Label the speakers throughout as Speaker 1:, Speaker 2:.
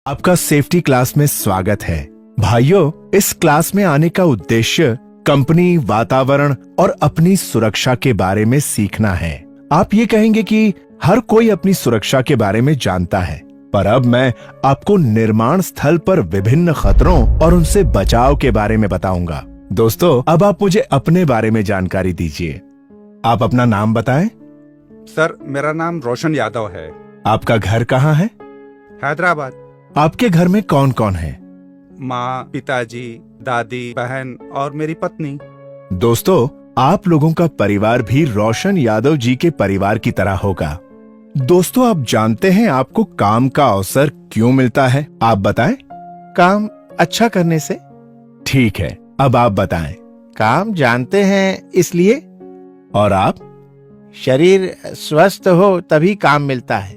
Speaker 1: आपका safety class में स्वागत है। भाइयों, इस क्लास में आने का उद्देश्य कंपनी, वातावरण और अपनी सुरक्षा के बारे में सीखना है। आप ये कहेंगे कि हर कोई अपनी सुरक्षा के बारे में जानता है, पर अब मैं आपको निर्माण स्थल पर विभिन्न खतरों और उनसे बचाव के बारे में बताऊंगा। दोस्तों, अब आप मुझे अपने बारे में जानकारी दीजिए। आप अपना नाम बताएं।
Speaker 2: सर, मेरा नाम रोशन यादव है।
Speaker 1: आपका घर कहाँ है?
Speaker 2: हैदराबाद।
Speaker 1: आपके घर में कौन कौन है?
Speaker 2: माँ, पिताजी, दादी, बहन और मेरी पत्नी।
Speaker 1: दोस्तों, आप लोगों का परिवार भी रोशन यादव जी के परिवार की तरह होगा। दोस्तों, आप जानते हैं आपको काम का अवसर क्यों मिलता है? आप बताएं।
Speaker 3: काम अच्छा करने से।
Speaker 1: ठीक है, अब आप बताएं।
Speaker 3: काम जानते हैं इसलिए।
Speaker 1: और आप?
Speaker 3: शरीर स्वस्थ हो तभी काम मिलता है।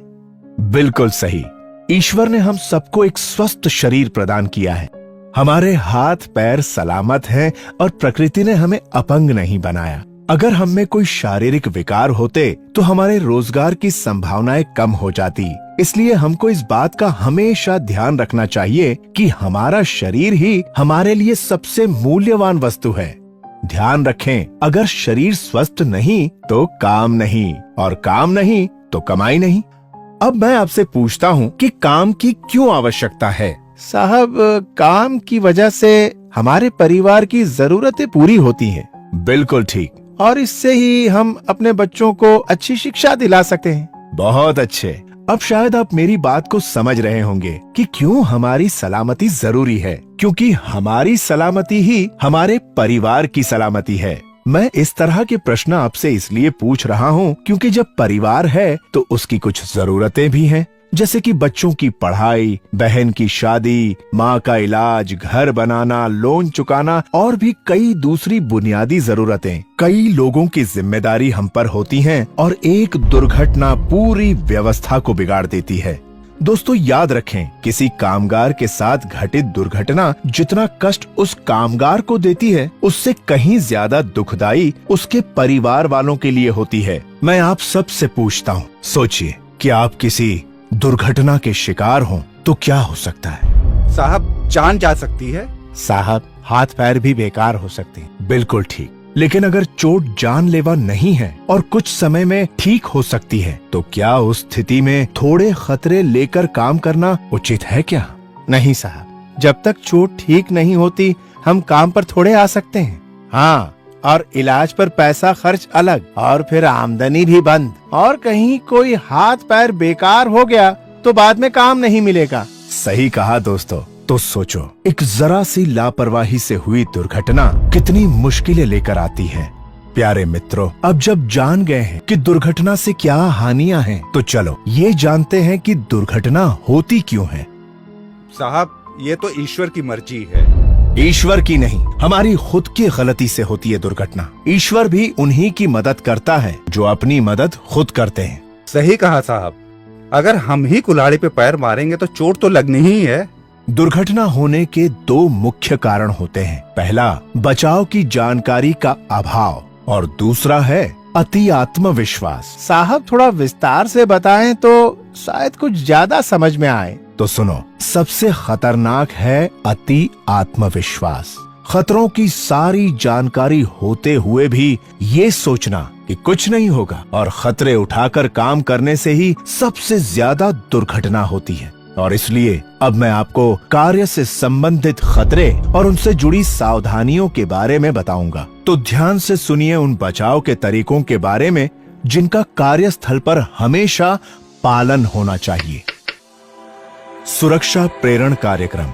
Speaker 1: बिल्कुल सही। ईश्वर ने हम सबको एक स्वस्थ शरीर प्रदान किया है। हमारे हाथ पैर सलामत हैं और प्रकृति ने हमें अपंग नहीं बनाया। अगर हम में कोई शारीरिक विकार होते तो हमारे रोजगार की संभावनाएं कम हो जाती। इसलिए हमको इस बात का हमेशा ध्यान रखना चाहिए कि हमारा शरीर ही हमारे लिए सबसे मूल्यवान वस्तु है। ध्यान रखें, अगर शरीर स्वस्थ नहीं तो काम नहीं, और काम नहीं तो कमाई नहीं। अब मैं आपसे पूछता हूँ कि काम की क्यों आवश्यकता है?
Speaker 3: साहब, काम की वजह से हमारे परिवार की जरूरतें पूरी होती हैं।
Speaker 1: बिल्कुल ठीक।
Speaker 3: और इससे ही हम अपने बच्चों को अच्छी शिक्षा दिला सकते हैं।
Speaker 1: बहुत अच्छे। अब शायद आप मेरी बात को समझ रहे होंगे कि क्यों हमारी सलामती जरूरी है, क्योंकि हमारी सलामती ही हमारे परिवार की सलामती है। मैं इस तरह के प्रश्न आपसे इसलिए पूछ रहा हूँ क्योंकि जब परिवार है तो उसकी कुछ जरूरतें भी हैं, जैसे कि बच्चों की पढ़ाई, बहन की शादी, माँ का इलाज, घर बनाना, लोन चुकाना और भी कई दूसरी बुनियादी जरूरतें। कई लोगों की जिम्मेदारी हम पर होती हैं और एक दुर्घटना पूरी व्यवस्था को बिगाड़ देती है। दोस्तों, याद रखें, किसी कामगार के साथ घटित दुर्घटना जितना कष्ट उस कामगार को देती है, उससे कहीं ज्यादा दुखदाई उसके परिवार वालों के लिए होती है। मैं आप सबसे पूछता हूँ, सोचिए कि आप किसी दुर्घटना के शिकार हों तो क्या हो सकता है?
Speaker 2: साहब, जान जा सकती है।
Speaker 3: साहब, हाथ पैर भी बेकार हो सकते हैं।
Speaker 1: बिल्कुल ठीक। लेकिन अगर चोट जानलेवा नहीं है और कुछ समय में ठीक हो सकती है, तो क्या उस स्थिति में थोड़े खतरे लेकर काम करना उचित है क्या?
Speaker 3: नहीं साहब, जब तक चोट ठीक नहीं होती हम काम पर थोड़े आ सकते हैं। हाँ, और इलाज पर पैसा खर्च अलग, और फिर आमदनी भी बंद, और कहीं कोई हाथ पैर बेकार हो गया तो बाद में काम नहीं मिलेगा।
Speaker 1: सही कहा दोस्तों। तो सोचो, एक जरा सी लापरवाही से हुई दुर्घटना कितनी मुश्किलें लेकर आती है। प्यारे मित्रों, अब जब जान गए हैं कि दुर्घटना से क्या हानियां हैं, तो चलो ये जानते हैं कि दुर्घटना होती क्यों है।
Speaker 2: साहब, ये तो ईश्वर की मर्जी है।
Speaker 1: ईश्वर की नहीं, हमारी खुद की गलती से होती है दुर्घटना। ईश्वर भी उन्हीं की मदद करता है जो अपनी मदद खुद करते हैं।
Speaker 2: सही कहा साहब। अगर हम ही कुल्हाड़ी पे पैर मारेंगे तो चोट तो लगनी ही है।
Speaker 1: दुर्घटना होने के दो मुख्य कारण होते हैं। पहला, बचाव की जानकारी का अभाव, और दूसरा है अति आत्मविश्वास।
Speaker 3: साहब, थोड़ा विस्तार से बताएं तो शायद कुछ ज्यादा समझ में आए।
Speaker 1: तो सुनो, सबसे खतरनाक है अति आत्मविश्वास। खतरों की सारी जानकारी होते हुए भी ये सोचना कि कुछ नहीं होगा और खतरे उठाकर काम करने से ही सबसे ज्यादा दुर्घटना होती है। और इसलिए अब मैं आपको कार्य से संबंधित खतरे और उनसे जुड़ी सावधानियों के बारे में बताऊंगा। तो ध्यान से सुनिए उन बचाव के तरीकों के बारे में जिनका कार्यस्थल पर हमेशा पालन होना चाहिए। सुरक्षा प्रेरण कार्यक्रम।